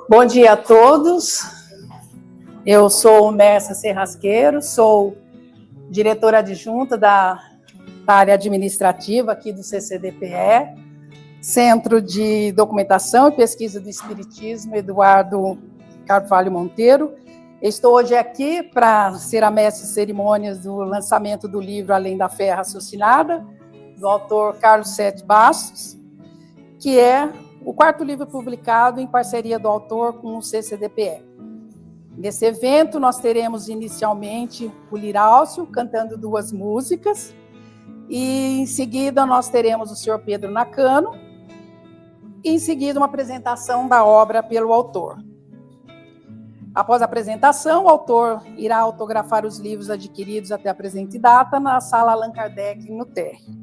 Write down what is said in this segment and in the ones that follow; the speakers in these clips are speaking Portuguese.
Bom dia a todos. Eu sou Mércia Serrasqueiro, sou diretora adjunta da área administrativa aqui do CCDPE, Centro de Documentação e Pesquisa do Espiritismo, Eduardo Carvalho Monteiro. Estou hoje aqui para ser a mestre de cerimônias do lançamento do livro Além da Fé Raciocinada, do autor Carlos Sete Bastos, que é o quarto livro publicado em parceria do autor com o CCDPE. Nesse evento, nós teremos inicialmente o Lirálcio cantando 2 músicas, e em seguida nós teremos o senhor Pedro Nakano, e em seguida uma apresentação da obra pelo autor. Após a apresentação, o autor irá autografar os livros adquiridos até a presente data na sala Allan Kardec, no térreo.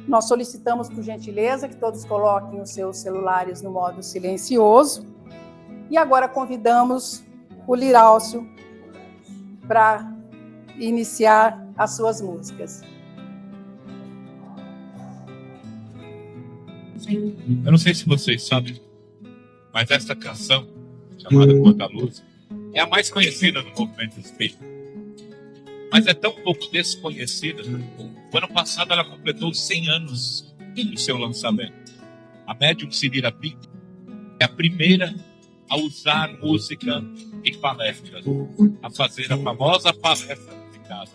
Nós solicitamos, por gentileza, que todos coloquem os seus celulares no modo silencioso. E agora convidamos o Lirálcio para iniciar as suas músicas. Eu não sei se vocês sabem, mas essa canção, chamada Quanta Luz, é a mais conhecida do movimento espírita. Mas é tão pouco desconhecida. O ano passado ela completou 100 anos do seu lançamento. A médium Cirira Pinto é a primeira a usar música em palestras, a fazer a famosa palestra musicada.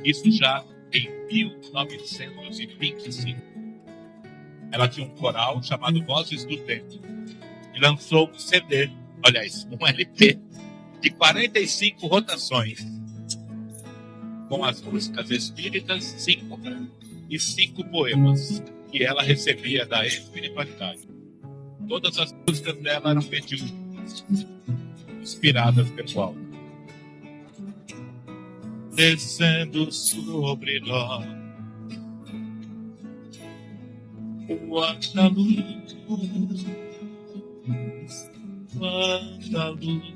Isso já em 1925. Ela tinha um coral chamado Vozes do Tempo e lançou um CD, aliás, um LP de 45 rotações, com as músicas espíritas, 5 e 5 poemas que ela recebia da espiritualidade. Todas as músicas dela eram pedidas, inspiradas pelo alto. Descendo sobre nós, quanta luz, quanta luz.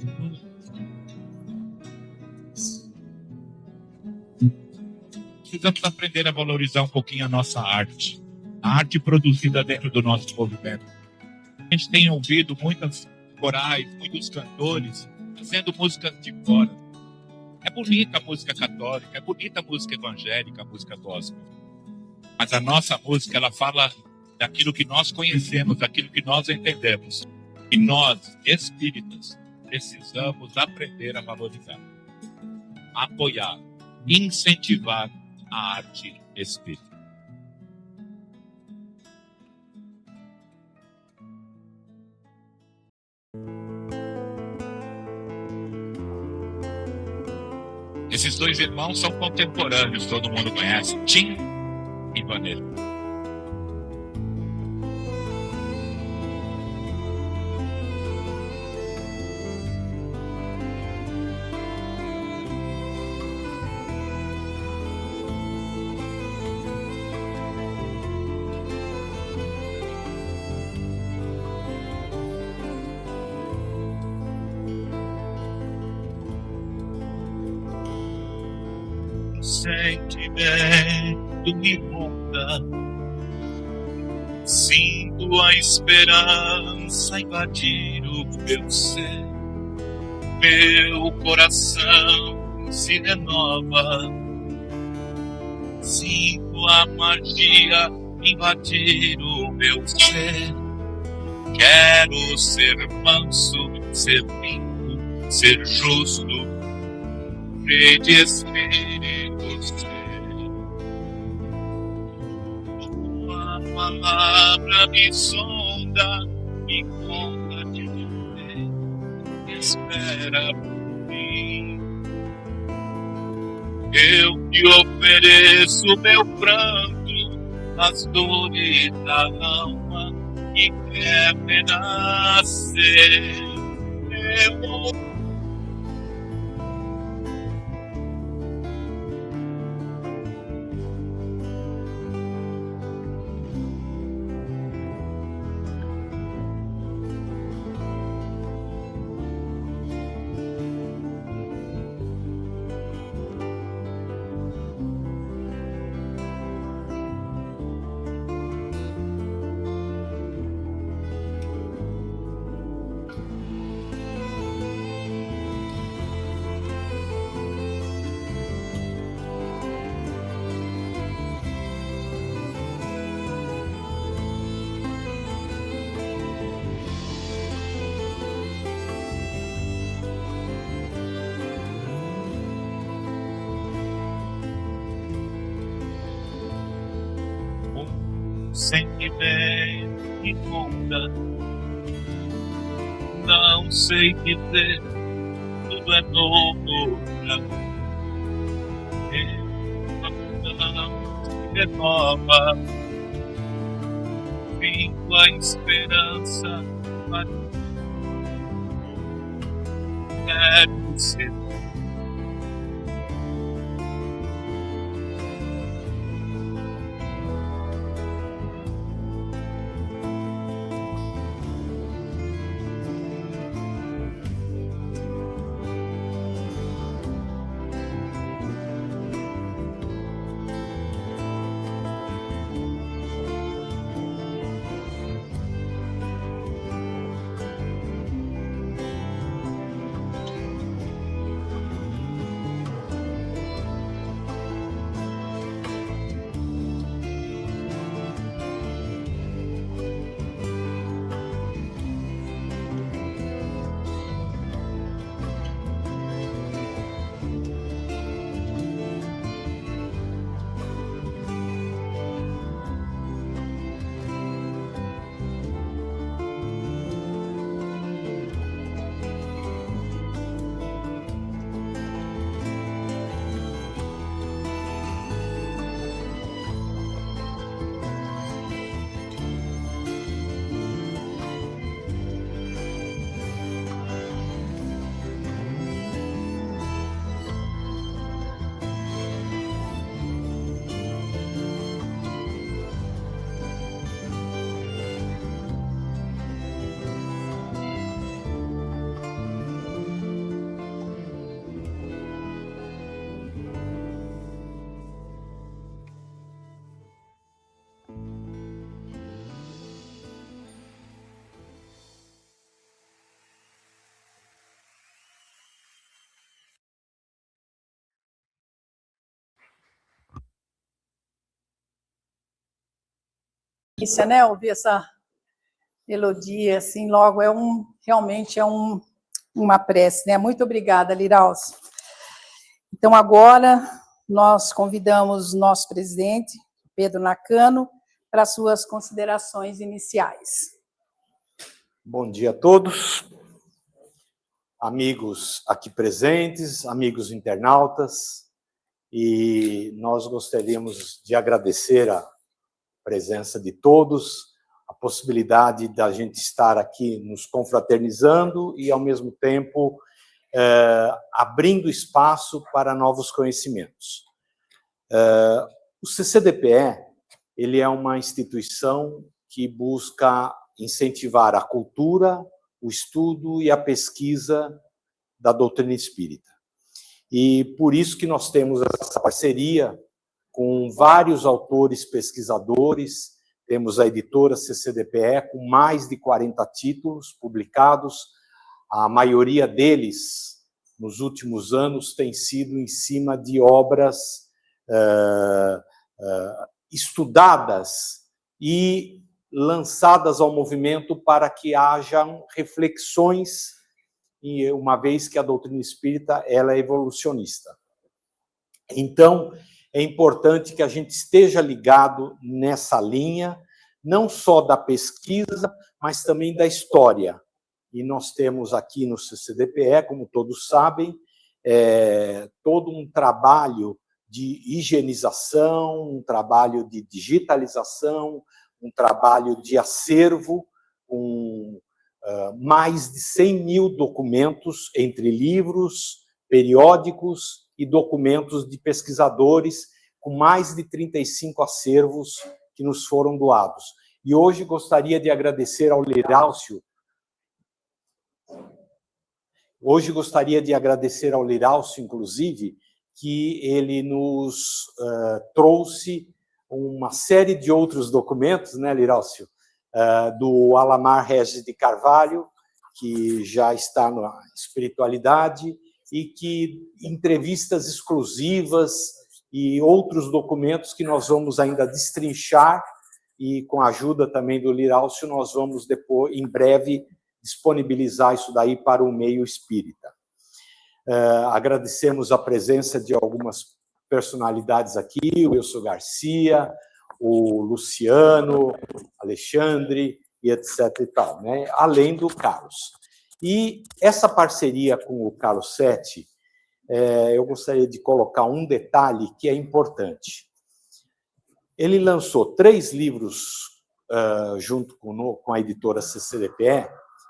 Precisamos aprender a valorizar um pouquinho a nossa arte, a arte produzida dentro do nosso movimento. A gente tem ouvido muitas corais, muitos cantores fazendo músicas de fora. É bonita a música católica, é bonita a música evangélica, a música gospel. Mas a nossa música, ela fala daquilo que nós conhecemos, daquilo que nós entendemos. E nós, espíritas, precisamos aprender a valorizar, apoiar, incentivar a arte espírita. Esses 2 irmãos são contemporâneos, todo mundo conhece, Tim e Vanessa. Sentimento me inunda, sinto a esperança invadir o meu ser, meu coração se renova, sinto a magia invadir o meu ser. Quero ser manso, ser limpo, ser justo, cheio de espírito ser. Tua palavra me sonda, me conta de viver, espera por mim. Eu te ofereço meu pranto, as dores da alma que quer renascer. Eu sentimento inunda. Não sei dizer, tudo é novo pra mim. Renova, vindo a esperança, quero ser. Isso, né? Ouvir essa melodia, assim, logo realmente é uma prece, né? Muito obrigada, Liraus. Então, agora, nós convidamos o nosso presidente, Pedro Nakano, para suas considerações iniciais. Bom dia a todos, amigos aqui presentes, amigos internautas, e nós gostaríamos de agradecer a presença de todos, a possibilidade da gente estar aqui nos confraternizando e, ao mesmo tempo, abrindo espaço para novos conhecimentos. O CCDPE, ele é uma instituição que busca incentivar a cultura, o estudo e a pesquisa da doutrina espírita. E por isso que nós temos essa parceria com vários autores pesquisadores, temos a editora CCDPE com mais de 40 títulos publicados, a maioria deles, nos últimos anos, tem sido em cima de obras estudadas e lançadas ao movimento para que hajam reflexões, uma vez que a doutrina espírita ela é evolucionista. Então, é importante que a gente esteja ligado nessa linha, não só da pesquisa, mas também da história. E nós temos aqui no CCDPE, como todos sabem, todo um trabalho de higienização, um trabalho de digitalização, um trabalho de acervo, com mais de 100 mil documentos, entre livros, periódicos e documentos de pesquisadores, com mais de 35 acervos que nos foram doados. E hoje gostaria de agradecer ao Liraúcio, inclusive, que ele nos trouxe uma série de outros documentos, né, Liraúcio? Do Alamar Regis de Carvalho, que já está na espiritualidade, e que entrevistas exclusivas e outros documentos que nós vamos ainda destrinchar, e com a ajuda também do Liraúcio, nós vamos depois, em breve, disponibilizar isso daí para o meio espírita. Agradecemos a presença de algumas personalidades aqui, o Wilson Garcia, o Luciano, Alexandre e etc. e tal, né? Além do Carlos. E essa parceria com o Carlos Sete, eu gostaria de colocar um detalhe que é importante. Ele lançou 3 livros junto com a editora CCDPE,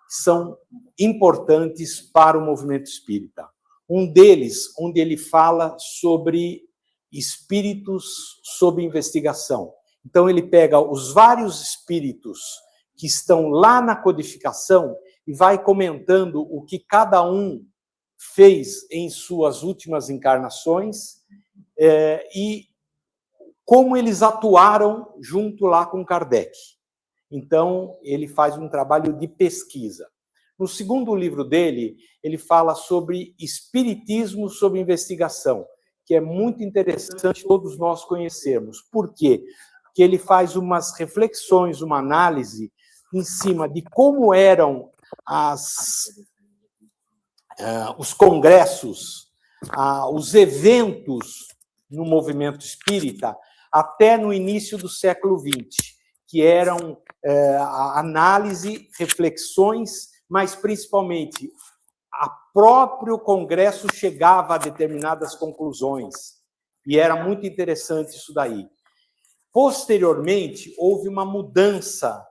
que são importantes para o movimento espírita. Um deles, onde ele fala sobre espíritos sob investigação. Então, ele pega os vários espíritos que estão lá na codificação e vai comentando o que cada um fez em suas últimas encarnações e como eles atuaram junto lá com Kardec. Então, ele faz um trabalho de pesquisa. No segundo livro dele, ele fala sobre espiritismo sob investigação, que é muito interessante todos nós conhecermos. Por quê? Porque ele faz umas reflexões, uma análise em cima de como eram os congressos, os eventos no movimento espírita até no início do século XX, que eram a análise, reflexões, mas principalmente o próprio Congresso chegava a determinadas conclusões, e era muito interessante isso daí. Posteriormente, houve uma mudança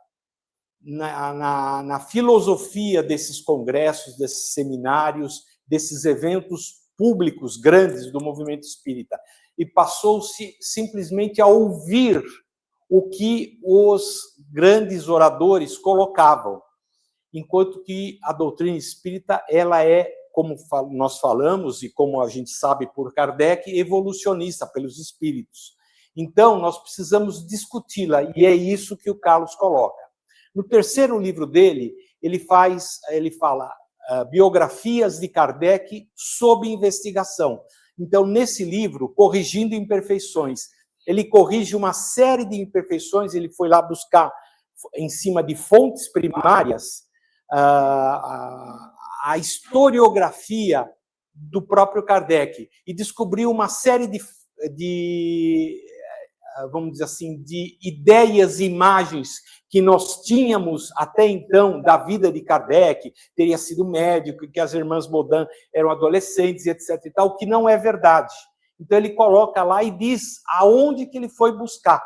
na filosofia desses congressos, desses seminários, desses eventos públicos grandes do movimento espírita, e passou-se simplesmente a ouvir o que os grandes oradores colocavam, enquanto que a doutrina espírita, ela é, como nós falamos e como a gente sabe por Kardec, evolucionista pelos espíritos. Então, nós precisamos discuti-la, e é isso que o Carlos coloca. No terceiro livro dele, ele fala biografias de Kardec sob investigação. Então, nesse livro, Corrigindo Imperfeições, ele corrige uma série de imperfeições, ele foi lá buscar, em cima de fontes primárias, a historiografia do próprio Kardec, e descobriu uma série vamos dizer assim, de ideias e imagens que nós tínhamos até então da vida de Kardec, teria sido médico, que as irmãs Baudin eram adolescentes, etc. e tal, que não é verdade. Então, ele coloca lá e diz aonde que ele foi buscar.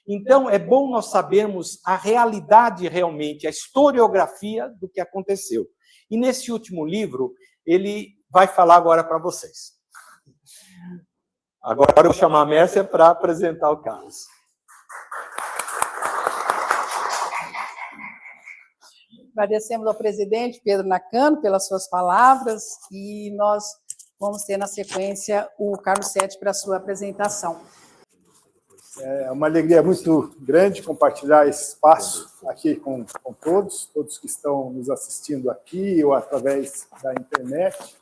Então, é bom nós sabermos a realidade realmente, a historiografia do que aconteceu. E nesse último livro, ele vai falar agora para vocês. Agora eu vou chamar a Mércia para apresentar o Carlos. Agradecemos ao presidente Pedro Nakano pelas suas palavras e nós vamos ter na sequência o Carlos Sete para a sua apresentação. É uma alegria muito grande compartilhar esse espaço aqui com todos que estão nos assistindo aqui ou através da internet.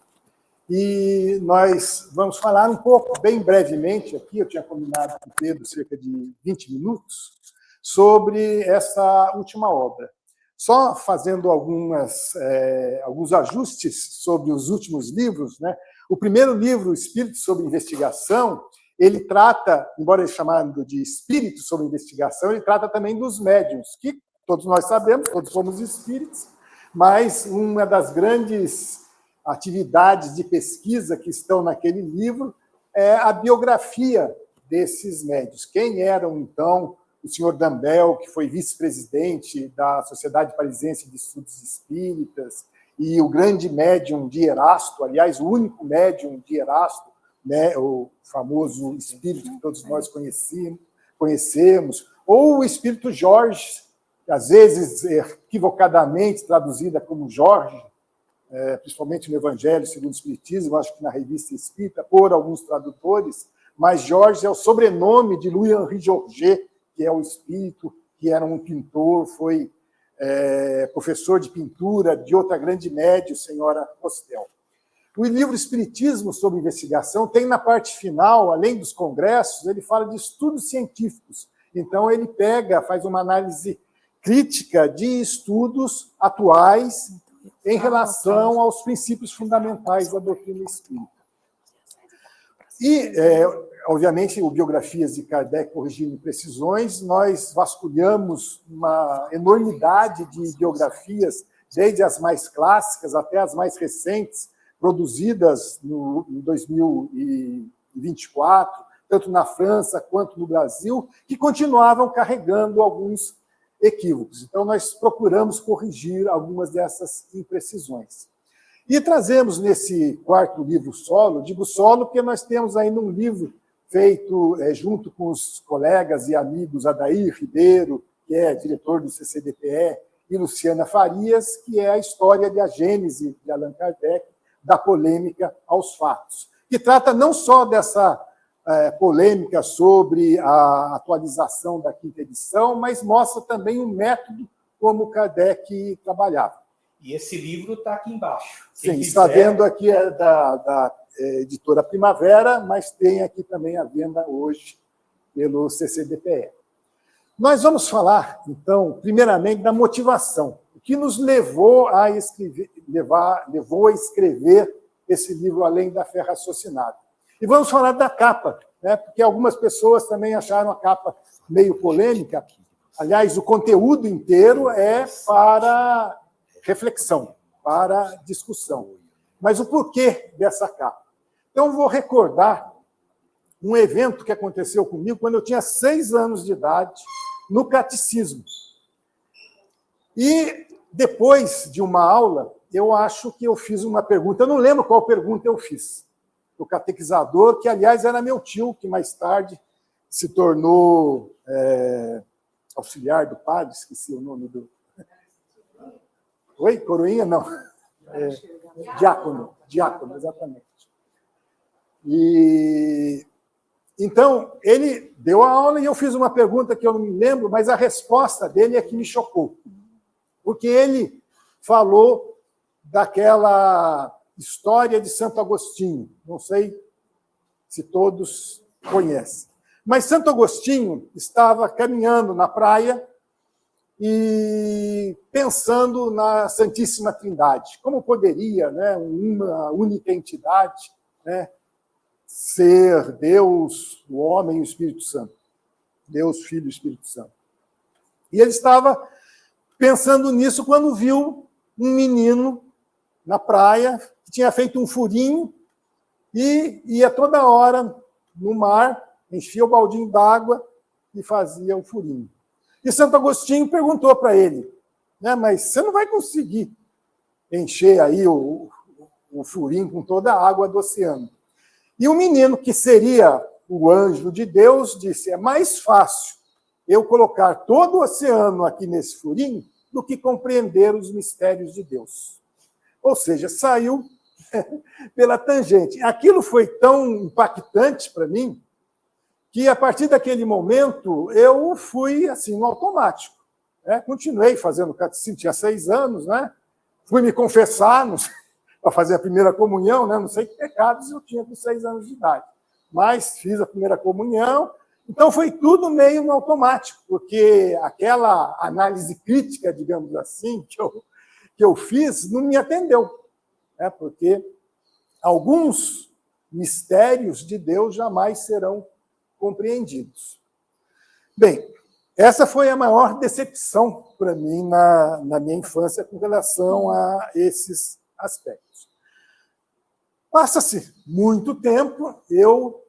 E nós vamos falar um pouco, bem brevemente, aqui, eu tinha combinado com o Pedro cerca de 20 minutos, sobre essa última obra. Só fazendo alguns ajustes sobre os últimos livros, né? O primeiro livro, Espírito sob Investigação, ele trata, embora ele chamado de Espírito sob Investigação, ele trata também dos médiuns, que todos nós sabemos, todos somos espíritos, mas uma das grandes atividades de pesquisa que estão naquele livro é a biografia desses médiuns. Quem eram, então, o senhor Dambel, que foi vice-presidente da Sociedade Parisiense de Estudos Espíritas, e o grande médium de Erasto, aliás, o único médium de Erasto, né, o famoso espírito que todos nós conhecemos, ou o espírito Jorge, às vezes equivocadamente traduzida como Jorge, principalmente no Evangelho segundo o Espiritismo, acho que na Revista Espírita, por alguns tradutores, mas Jorge é o sobrenome de Louis-Henri Georget, que é o espírito, que era um pintor, foi professor de pintura de outra grande médium, senhora Postel. O livro Espiritismo sob Investigação tem na parte final, além dos congressos, ele fala de estudos científicos. Então, ele faz uma análise crítica de estudos atuais em relação aos princípios fundamentais da doutrina espírita. E, obviamente, o Biografias de Kardec corrigindo imprecisões, nós vasculhamos uma enormidade de biografias, desde as mais clássicas até as mais recentes, produzidas em 2024, tanto na França quanto no Brasil, que continuavam carregando alguns equívocos. Então, nós procuramos corrigir algumas dessas imprecisões. E trazemos nesse quarto livro solo, digo solo porque nós temos ainda um livro feito junto com os colegas e amigos Adair Ribeiro, que é diretor do CCDPE, e Luciana Farias, que é a história de A Gênese de Allan Kardec, da polêmica aos fatos, que trata não só dessa polêmica sobre a atualização da quinta edição, mas mostra também o método como Kardec trabalhava. E esse livro está aqui embaixo. Sim, está vendo aqui da editora Primavera, mas tem aqui também a venda hoje pelo CCDPE. Nós vamos falar, então, primeiramente, da motivação, o que nos levou a escrever esse livro Além da Fé Raciocinada. E vamos falar da capa, né? Porque algumas pessoas também acharam a capa meio polêmica. Aliás, o conteúdo inteiro é para reflexão, para discussão. Mas o porquê dessa capa? Então, eu vou recordar um evento que aconteceu comigo quando eu tinha 6 anos de idade, no catecismo. E, depois de uma aula, eu acho que eu fiz uma pergunta, eu não lembro qual pergunta eu fiz. O catequizador, que, aliás, era meu tio, que mais tarde se tornou auxiliar do padre, esqueci o nome do... Oi? Coroinha? Não. Diácono, exatamente. E então, ele deu a aula e eu fiz uma pergunta que eu não me lembro, mas a resposta dele é que me chocou. Porque ele falou daquela história de Santo Agostinho. Não sei se todos conhecem. Mas Santo Agostinho estava caminhando na praia e pensando na Santíssima Trindade. Como poderia, né, uma única entidade, né, ser Deus, o homem e o Espírito Santo. Deus, Filho e Espírito Santo. E ele estava pensando nisso quando viu um menino na praia que tinha feito um furinho e ia toda hora no mar, enchia o baldinho d'água e fazia o furinho. E Santo Agostinho perguntou para ele, né, mas você não vai conseguir encher aí o furinho com toda a água do oceano. E o menino, que seria o anjo de Deus, disse, é mais fácil eu colocar todo o oceano aqui nesse furinho do que compreender os mistérios de Deus. Ou seja, saiu pela tangente. Aquilo foi tão impactante para mim que, a partir daquele momento, eu fui assim, no automático. Né? Continuei fazendo catecismo, tinha 6 anos, né? Fui me confessar para fazer a primeira comunhão, né? Não sei que pecados eu tinha com 6 anos de idade. Mas fiz a primeira comunhão, então foi tudo meio no automático, porque aquela análise crítica, digamos assim, que eu fiz, não me atendeu. Né? Porque alguns mistérios de Deus jamais serão compreendidos. Bem, essa foi a maior decepção para mim na minha infância com relação a esses aspectos. Passa-se muito tempo, eu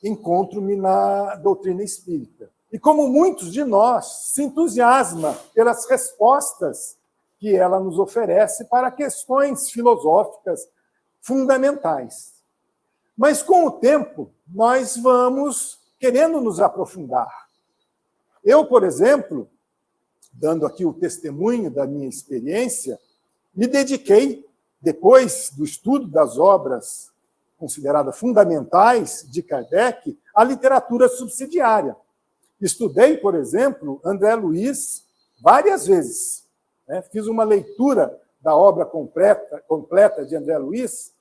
encontro-me na doutrina espírita. E como muitos de nós, se entusiasma pelas respostas que ela nos oferece para questões filosóficas fundamentais. Mas, com o tempo, nós vamos querendo nos aprofundar. Eu, por exemplo, dando aqui o testemunho da minha experiência, me dediquei, depois do estudo das obras consideradas fundamentais de Kardec, à literatura subsidiária. Estudei, por exemplo, André Luiz várias vezes. Né? Fiz uma leitura da obra completa de André Luiz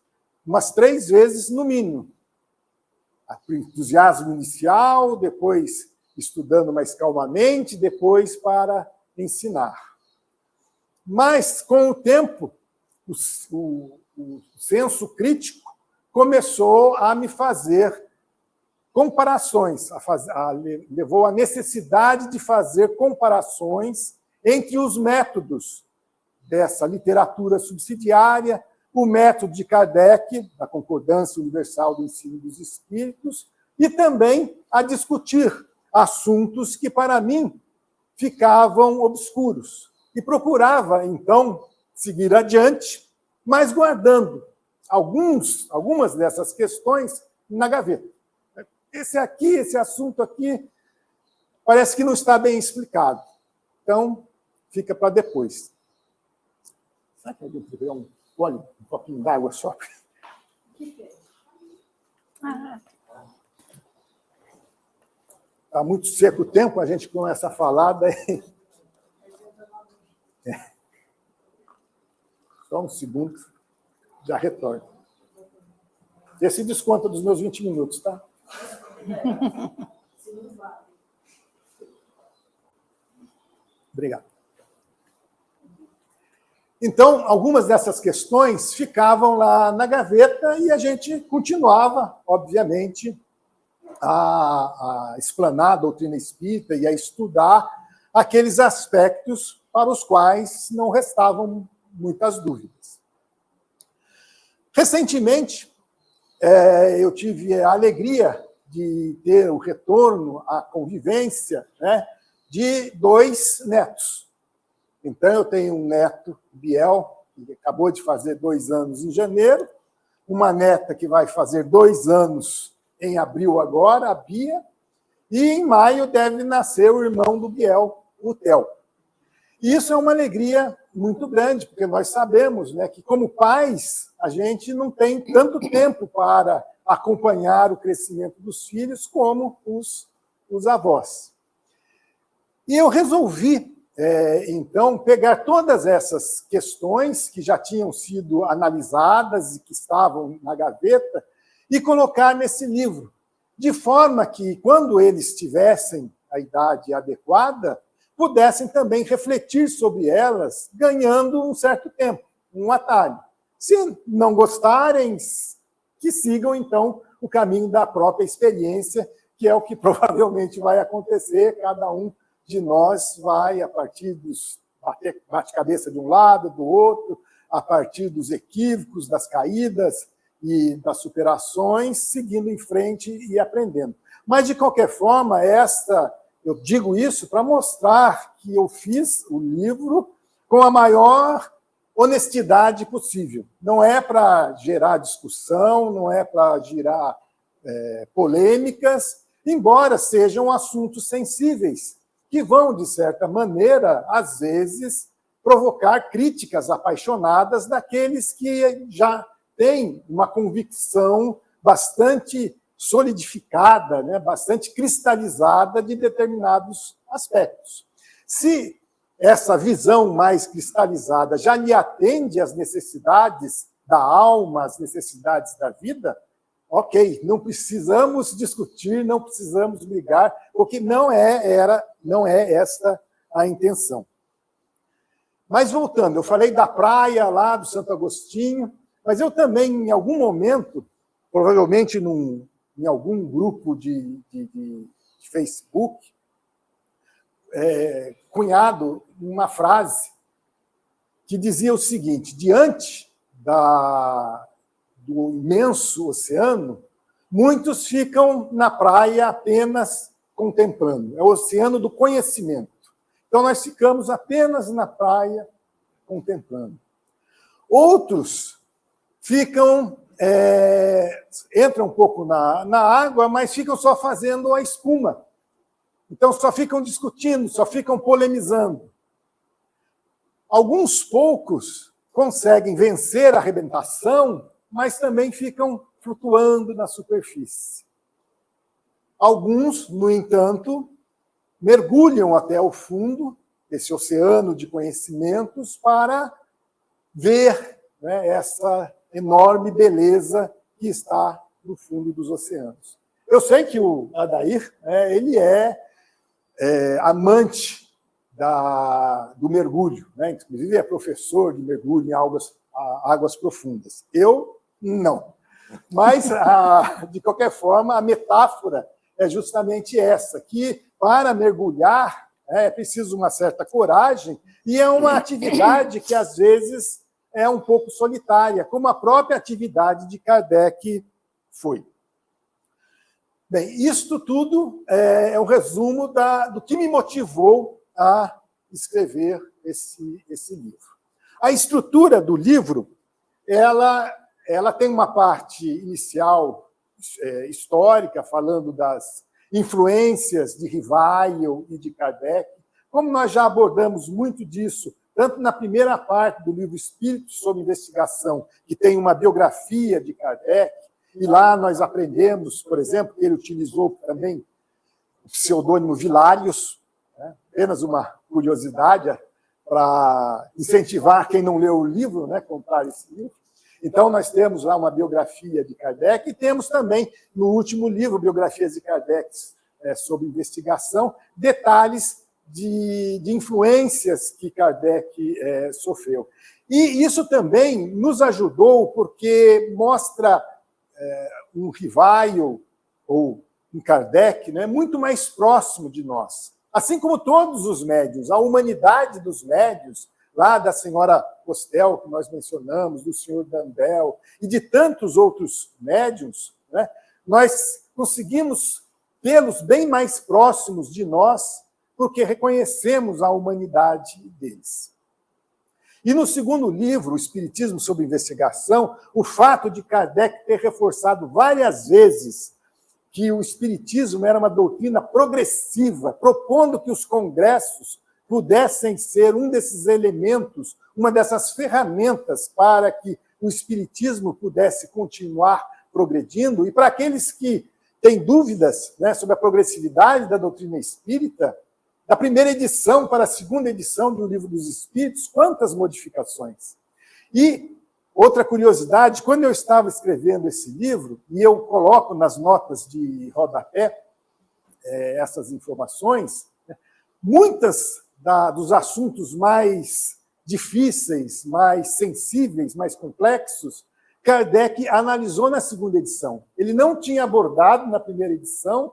umas 3 vezes, no mínimo. Entusiasmo inicial, depois estudando mais calmamente, depois para ensinar. Mas, com o tempo, o senso crítico começou a me fazer comparações, levou à necessidade de fazer comparações entre os métodos dessa literatura subsidiária, o método de Kardec, da concordância universal do ensino dos espíritos, e também a discutir assuntos que, para mim, ficavam obscuros. E procurava, então, seguir adiante, mas guardando algumas dessas questões na gaveta. Esse assunto aqui, parece que não está bem explicado. Então, fica para depois. Será que alguém tiver um copinho d'água só? Está muito seco o tempo, a gente começa a falar, daí... Só um segundo, já retorno. Esse desconta dos meus 20 minutos, tá? Obrigado. Então, algumas dessas questões ficavam lá na gaveta e a gente continuava, obviamente, a explanar a doutrina espírita e a estudar aqueles aspectos para os quais não restavam muitas dúvidas. Recentemente, eu tive a alegria de ter o retorno à convivência, né, de 2 netos. Então, eu tenho um neto, Biel, que acabou de fazer 2 anos em janeiro, uma neta que vai fazer 2 anos em abril agora, a Bia, e em maio deve nascer o irmão do Biel, o Theo. E isso é uma alegria muito grande, porque nós sabemos, né, que, como pais, a gente não tem tanto tempo para acompanhar o crescimento dos filhos como os avós. E eu resolvi, então, pegar todas essas questões que já tinham sido analisadas e que estavam na gaveta e colocar nesse livro, de forma que, quando eles tivessem a idade adequada, pudessem também refletir sobre elas, ganhando um certo tempo, um atalho. Se não gostarem, que sigam, então, o caminho da própria experiência, que é o que provavelmente vai acontecer. Cada um de nós vai, a partir dos bate-cabeça de um lado, do outro, a partir dos equívocos, das caídas e das superações, seguindo em frente e aprendendo. Mas, de qualquer forma, eu digo isso para mostrar que eu fiz o livro com a maior honestidade possível. Não é para gerar discussão, não é para gerar polêmicas, embora sejam assuntos sensíveis, que vão, de certa maneira, às vezes, provocar críticas apaixonadas daqueles que já têm uma convicção bastante solidificada, né, bastante cristalizada de determinados aspectos. Se essa visão mais cristalizada já lhe atende às necessidades da alma, às necessidades da vida, ok, não precisamos discutir, não precisamos brigar, porque não é essa a intenção. Mas voltando, eu falei da praia lá do Santo Agostinho, mas eu também, em algum momento, provavelmente em algum grupo de Facebook, cunhado uma frase que dizia o seguinte: diante do imenso oceano, muitos ficam na praia apenas contemplando. É o oceano do conhecimento. Então, nós ficamos apenas na praia contemplando. Outros ficam, entram um pouco na água, mas ficam só fazendo a espuma. Então, só ficam discutindo, só ficam polemizando. Alguns poucos conseguem vencer a arrebentação, mas também ficam flutuando na superfície. Alguns, no entanto, mergulham até o fundo desse oceano de conhecimentos para ver, né, essa enorme beleza que está no fundo dos oceanos. Eu sei que o Adair, ele é amante do mergulho, né? Inclusive é professor de mergulho em águas profundas. Eu, não. Mas, de qualquer forma, a metáfora é justamente essa, que para mergulhar é preciso uma certa coragem e é uma atividade que, às vezes, é um pouco solitária, como a própria atividade de Kardec foi. Bem, isto tudo é um resumo do que me motivou a escrever esse livro. A estrutura do livro, ela tem uma parte inicial histórica, falando das influências de Rivail e de Kardec. Como nós já abordamos muito disso, tanto na primeira parte do livro Espíritos sob Investigação, que tem uma biografia de Kardec, e lá nós aprendemos, por exemplo, que ele utilizou também o pseudônimo Vilários, né? Apenas uma curiosidade para incentivar quem não leu o livro, né, comprar esse livro. Então, nós temos lá uma biografia de Kardec e temos também, no último livro, Biografias de Kardec sob Investigação, detalhes de influências que Kardec sofreu. E isso também nos ajudou, porque mostra um Rivail ou um Kardec, né, muito mais próximo de nós. Assim como todos os médiuns, a humanidade dos médiuns, lá da senhora Postel, que nós mencionamos, do senhor Dandel, e de tantos outros médiuns, né, nós conseguimos tê-los bem mais próximos de nós, porque reconhecemos a humanidade deles. E no segundo livro, O Espiritismo sob Investigação, o fato de Kardec ter reforçado várias vezes que o Espiritismo era uma doutrina progressiva, propondo que os congressos pudessem ser um desses elementos, uma dessas ferramentas para que o Espiritismo pudesse continuar progredindo. E para aqueles que têm dúvidas, né, sobre a progressividade da doutrina espírita, da primeira edição para a segunda edição do Livro dos Espíritos, quantas modificações. E outra curiosidade, quando eu estava escrevendo esse livro, e eu coloco nas notas de rodapé essas informações, muitas dos assuntos mais difíceis, mais sensíveis, mais complexos, Kardec analisou na segunda edição. Ele não tinha abordado na primeira edição,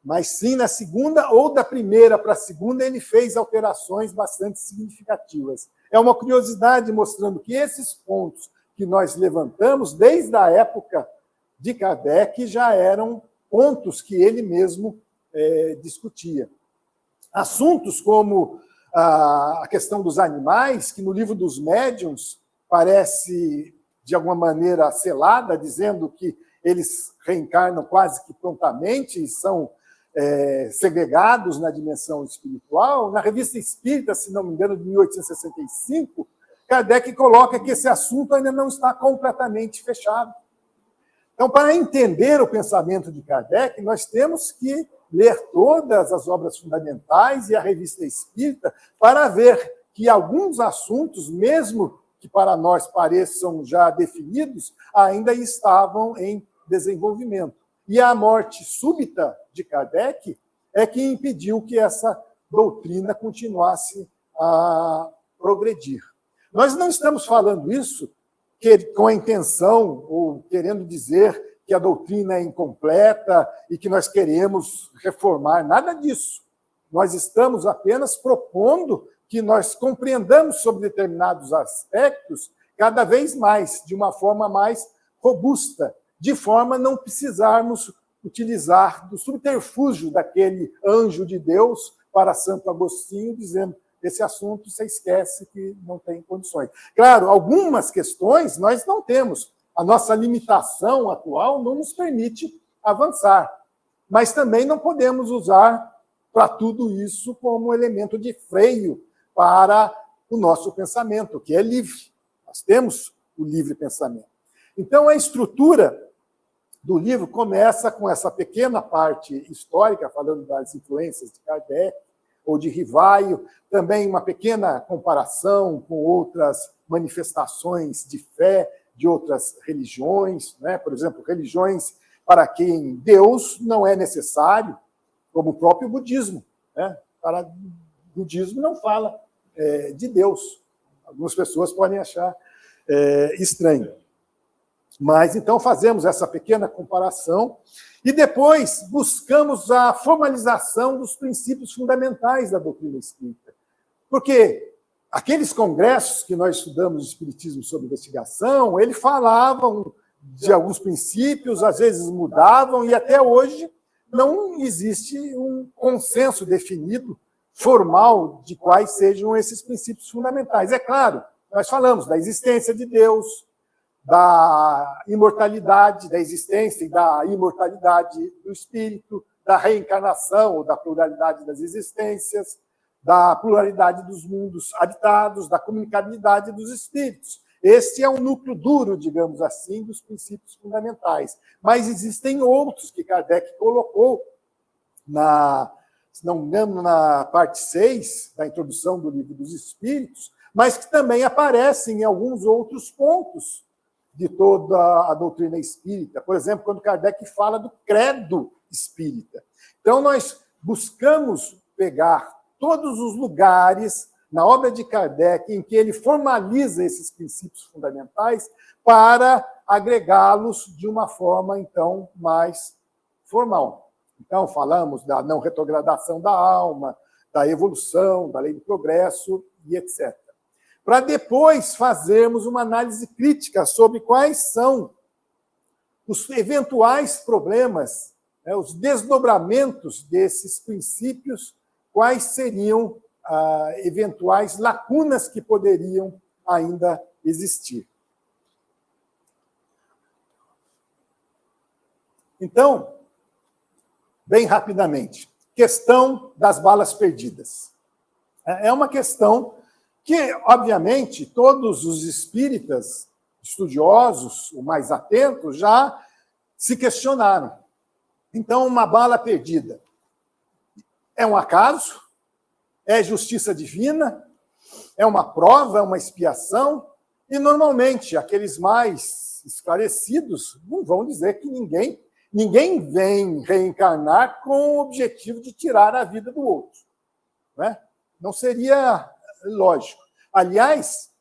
mas sim na segunda, ou da primeira para a segunda, ele fez alterações bastante significativas. É uma curiosidade mostrando que esses pontos que nós levantamos, desde a época de Kardec, já eram pontos que ele mesmo discutia. Assuntos como a questão dos animais, que no livro dos médiuns parece, de alguma maneira, selada, dizendo que eles reencarnam quase que prontamente e são segregados na dimensão espiritual. Na Revista Espírita, se não me engano, de 1865, Kardec coloca que esse assunto ainda não está completamente fechado. Então, para entender o pensamento de Kardec, nós temos que ler todas as obras fundamentais e a Revista Espírita para ver que alguns assuntos, mesmo que para nós pareçam já definidos, ainda estavam em desenvolvimento. E a morte súbita de Kardec é que impediu que essa doutrina continuasse a progredir. Nós não estamos falando isso com a intenção ou querendo dizer que a doutrina é incompleta e que nós queremos reformar, nada disso. Nós estamos apenas propondo que nós compreendamos sobre determinados aspectos cada vez mais, de uma forma mais robusta, de forma a não precisarmos utilizar do subterfúgio daquele anjo de Deus para Santo Agostinho, dizendo: esse assunto você esquece que não tem condições. Claro, algumas questões nós não temos. A nossa limitação atual não nos permite avançar. Mas também não podemos usar para tudo isso como elemento de freio para o nosso pensamento, que é livre. Nós temos o livre pensamento. Então, a estrutura do livro começa com essa pequena parte histórica, falando das influências de Kardec ou de Rivail, também uma pequena comparação com outras manifestações de fé de outras religiões, né? Por exemplo, religiões para quem Deus não é necessário, como o próprio budismo, né? Para o budismo não fala de Deus. Algumas pessoas podem achar estranho. Mas, então, fazemos essa pequena comparação e depois buscamos a formalização dos princípios fundamentais da doutrina espírita. Porque aqueles congressos que nós estudamos de Espiritismo sob investigação, eles falavam de alguns princípios, às vezes mudavam, e até hoje não existe um consenso definido, formal, de quais sejam esses princípios fundamentais. É claro, nós falamos da existência de Deus, da imortalidade, da existência e da imortalidade do espírito, da reencarnação, ou da pluralidade das existências, da pluralidade dos mundos habitados, da comunicabilidade dos espíritos. Este é um núcleo duro, digamos assim, dos princípios fundamentais. Mas existem outros que Kardec colocou, se não me engano, na parte 6 da introdução do Livro dos Espíritos, mas que também aparecem em alguns outros pontos de toda a doutrina espírita. Por exemplo, quando Kardec fala do credo espírita. Então, nós buscamos pegar todos os lugares na obra de Kardec em que ele formaliza esses princípios fundamentais para agregá-los de uma forma, então, mais formal. Então, falamos da não retrogradação da alma, da evolução, da lei do progresso e etc. Para depois fazermos uma análise crítica sobre quais são os eventuais problemas, os desdobramentos desses princípios, quais seriam eventuais lacunas que poderiam ainda existir. Então, bem rapidamente, questão das balas perdidas. É uma questão que, obviamente, todos os espíritas estudiosos, os mais atentos, já se questionaram. Então, uma bala perdida é um acaso? É justiça divina? É uma prova? É uma expiação? E, normalmente, aqueles mais esclarecidos não vão dizer que ninguém vem reencarnar com o objetivo de tirar a vida do outro. Né? Não seria lógico. Aliás,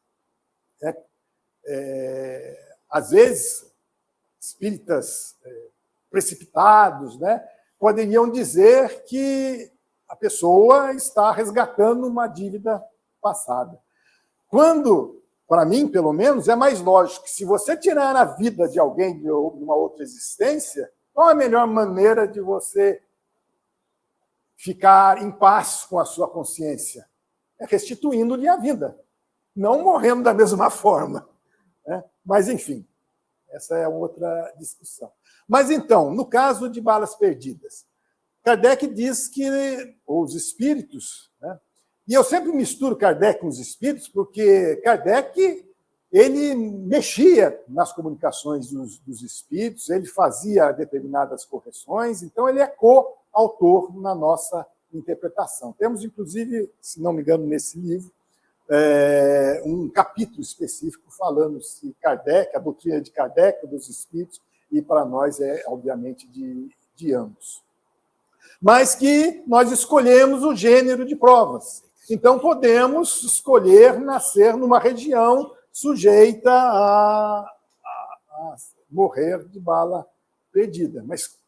às vezes, espíritas precipitados, né, poderiam dizer que a pessoa está resgatando uma dívida passada. Quando, para mim, pelo menos, é mais lógico que se você tirar a vida de alguém de uma outra existência, qual a melhor maneira de você ficar em paz com a sua consciência? É restituindo-lhe a vida, não morrendo da mesma forma. Né? Mas, enfim, essa é outra discussão. Mas, então, no caso de balas perdidas, Kardec diz que os espíritos, né? E eu sempre misturo Kardec com os espíritos, porque Kardec ele mexia nas comunicações dos espíritos, ele fazia determinadas correções, então ele é coautor na nossa interpretação. Temos, inclusive, se não me engano, nesse livro, um capítulo específico falando se Kardec, a doutrina de Kardec, dos espíritos, e para nós é, obviamente, de ambos. Mas que nós escolhemos o gênero de provas. Então, podemos escolher nascer numa região sujeita a morrer de bala perdida. Mas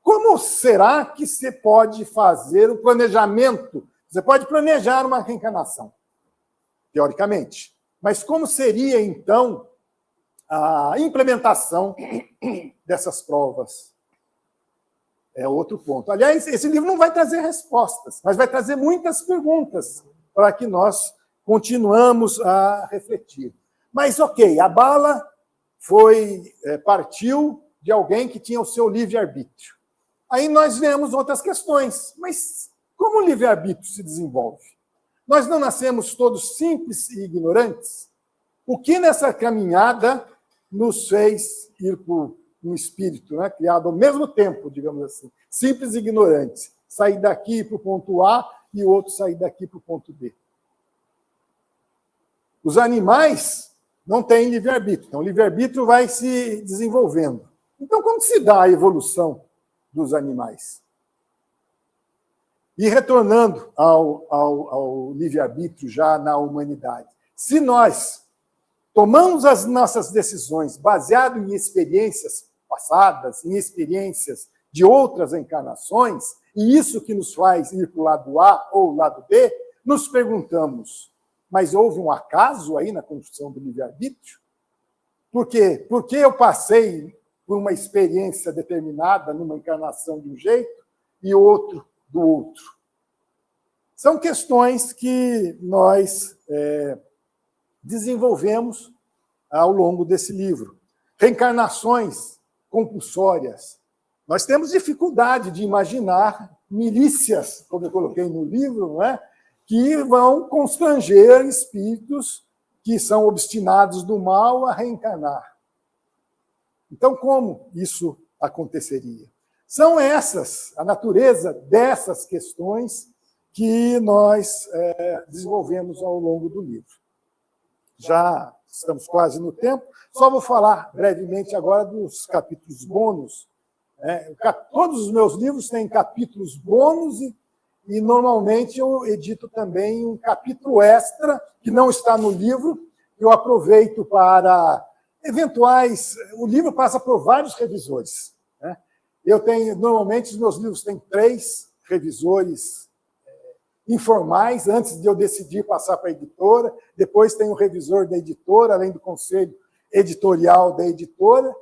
como será que você pode fazer um planejamento? Você pode planejar uma reencarnação, teoricamente. Mas como seria, então, a implementação dessas provas? É outro ponto. Aliás, esse livro não vai trazer respostas, mas vai trazer muitas perguntas para que nós continuamos a refletir. Mas, ok, a bala partiu de alguém que tinha o seu livre-arbítrio. Aí nós vemos outras questões. Mas como o livre-arbítrio se desenvolve? Nós não nascemos todos simples e ignorantes? O que nessa caminhada nos fez ir por um espírito, né, criado ao mesmo tempo, digamos assim, simples e ignorantes, sair daqui para o ponto A e o outro sair daqui para o ponto B? Os animais não têm livre-arbítrio, então o livre-arbítrio vai se desenvolvendo. Então, como se dá a evolução dos animais? E retornando ao livre-arbítrio já na humanidade, se nós tomamos as nossas decisões baseado em experiências passadas, em experiências de outras encarnações, e isso que nos faz ir para o lado A ou o lado B, nos perguntamos, mas houve um acaso aí na construção do livre-arbítrio? Por quê? Porque eu passei por uma experiência determinada numa encarnação de um jeito e outro do outro. São questões que nós desenvolvemos ao longo desse livro. Reencarnações compulsórias. Nós temos dificuldade de imaginar milícias, como eu coloquei no livro, não é? Que vão constranger espíritos que são obstinados do mal a reencarnar. Então, como isso aconteceria? São essas, a natureza dessas questões que nós desenvolvemos ao longo do livro. Já estamos quase no tempo, só vou falar brevemente agora dos capítulos bônus. Todos os meus livros têm capítulos bônus e normalmente eu edito também um capítulo extra, que não está no livro, que eu aproveito para eventuais... O livro passa por vários revisores. Normalmente, os meus livros têm 3 revisores informais, antes de eu decidir passar para a editora. Depois tem o revisor da editora, além do conselho editorial da editora.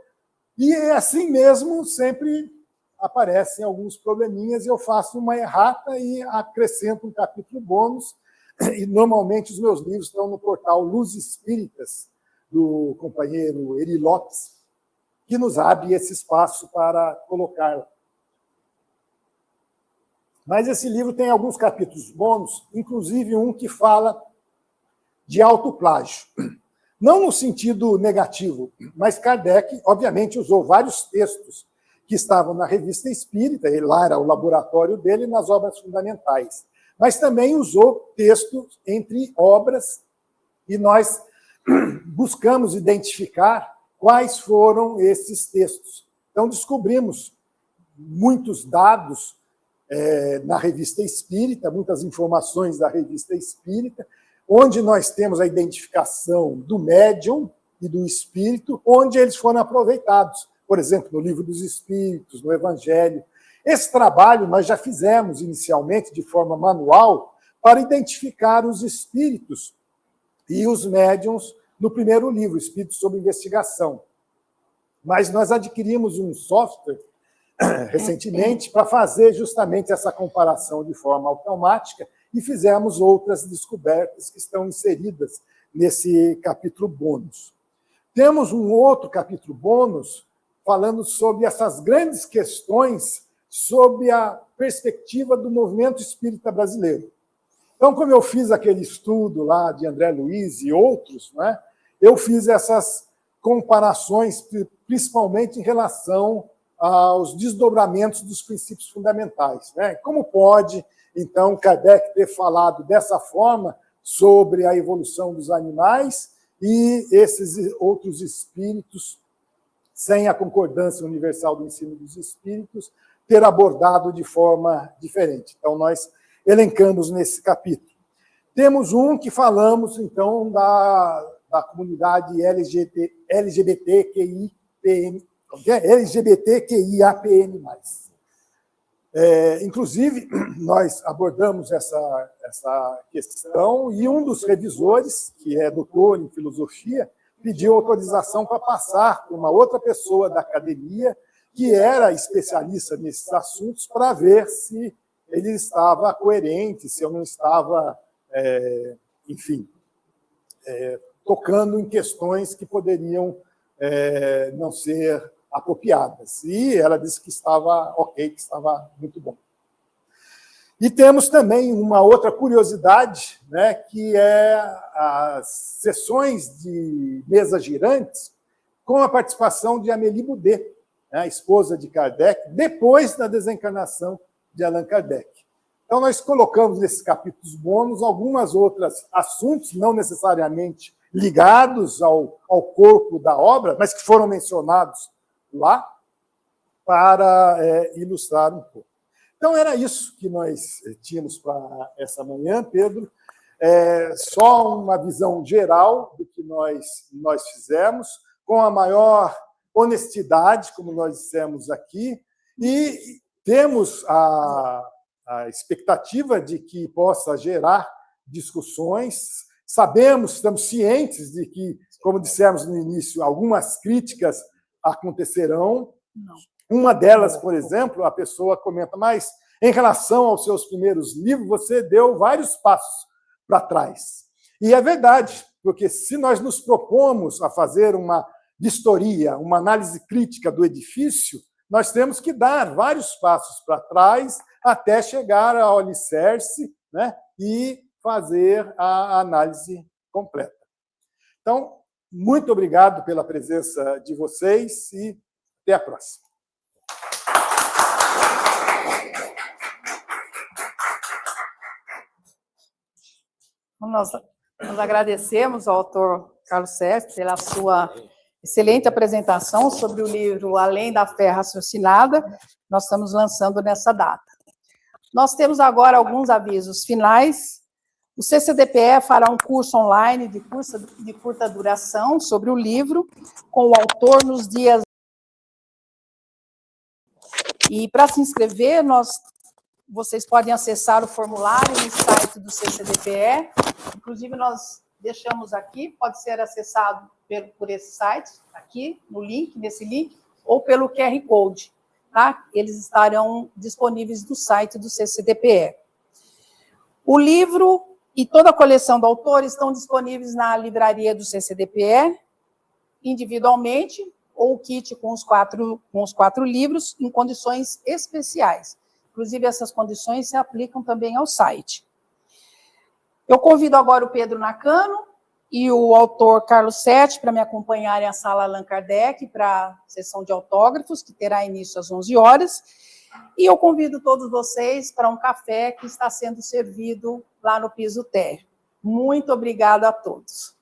E assim mesmo sempre aparecem alguns probleminhas e eu faço uma errata e acrescento um capítulo bônus. E normalmente os meus livros estão no portal Luz Espíritas, do companheiro Eri Lopes, que nos abre esse espaço para colocá-la. Mas esse livro tem alguns capítulos bônus, inclusive um que fala de autoplágio. Não no sentido negativo, mas Kardec, obviamente, usou vários textos que estavam na Revista Espírita, ele lá era o laboratório dele, nas obras fundamentais. Mas também usou textos entre obras e nós buscamos identificar quais foram esses textos. Então, descobrimos muitos dados na Revista Espírita, muitas informações da Revista Espírita, onde nós temos a identificação do médium e do espírito, onde eles foram aproveitados. Por exemplo, no Livro dos Espíritos, no Evangelho. Esse trabalho nós já fizemos inicialmente de forma manual para identificar os espíritos e os médiuns no primeiro livro, Espíritos sob Investigação. Mas nós adquirimos um software recentemente para fazer justamente essa comparação de forma automática e fizemos outras descobertas que estão inseridas nesse capítulo bônus. Temos um outro capítulo bônus falando sobre essas grandes questões sob a perspectiva do movimento espírita brasileiro. Então, como eu fiz aquele estudo lá de André Luiz e outros, né, eu fiz essas comparações, principalmente em relação aos desdobramentos dos princípios fundamentais. Né? Como pode, então, Kardec ter falado dessa forma sobre a evolução dos animais e esses outros espíritos, sem a concordância universal do ensino dos espíritos, ter abordado de forma diferente. Então, nós elencamos nesse capítulo. Temos um que falamos, então, da comunidade LGBTQIAPN+. Inclusive, nós abordamos essa questão e um dos revisores, que é doutor em filosofia, pediu autorização para passar para uma outra pessoa da academia que era especialista nesses assuntos para ver se ele estava coerente, se eu não estava, tocando em questões que poderiam não ser apropriadas. E ela disse que estava ok, que estava muito bom. E temos também uma outra curiosidade, né, que é as sessões de mesas girantes com a participação de Amélie Boudet, a esposa de Kardec, depois da desencarnação de Allan Kardec. Então, nós colocamos nesses capítulos bônus algumas outras assuntos, não necessariamente ligados ao corpo da obra, mas que foram mencionados lá, para ilustrar um pouco. Então, era isso que nós tínhamos para essa manhã, Pedro. só uma visão geral do que nós fizemos, com a maior honestidade, como nós dissemos aqui, e temos a expectativa de que possa gerar discussões. Sabemos, estamos cientes de que, como dissemos no início, algumas críticas acontecerão. Uma delas, por exemplo, a pessoa comenta, mas em relação aos seus primeiros livros, você deu vários passos para trás. E é verdade, porque se nós nos propomos a fazer uma vistoria, uma análise crítica do edifício, nós temos que dar vários passos para trás até chegar ao alicerce, né, e fazer a análise completa. Então, muito obrigado pela presença de vocês e até a próxima. Nós agradecemos ao autor Carlos Sérgio pela sua excelente apresentação sobre o livro Além da Fé Raciocinada. Nós estamos lançando nessa data. Nós temos agora alguns avisos finais. O CCDPE fará um curso online de curta duração sobre o livro, com o autor nos dias... E, para se inscrever, vocês podem acessar o formulário no site do CCDPE. Inclusive, nós deixamos aqui, pode ser acessado por esse site, aqui, nesse link, ou pelo QR Code. Tá? Eles estarão disponíveis no site do CCDPE. O livro e toda a coleção do autor estão disponíveis na livraria do CCDPE, individualmente, ou o kit com os quatro livros, em condições especiais. Inclusive, essas condições se aplicam também ao site. Eu convido agora o Pedro Nakano e o autor Carlos Sete para me acompanharem à sala Allan Kardec para a sessão de autógrafos, que terá início às 11 horas. E eu convido todos vocês para um café que está sendo servido lá no piso térreo. Muito obrigada a todos.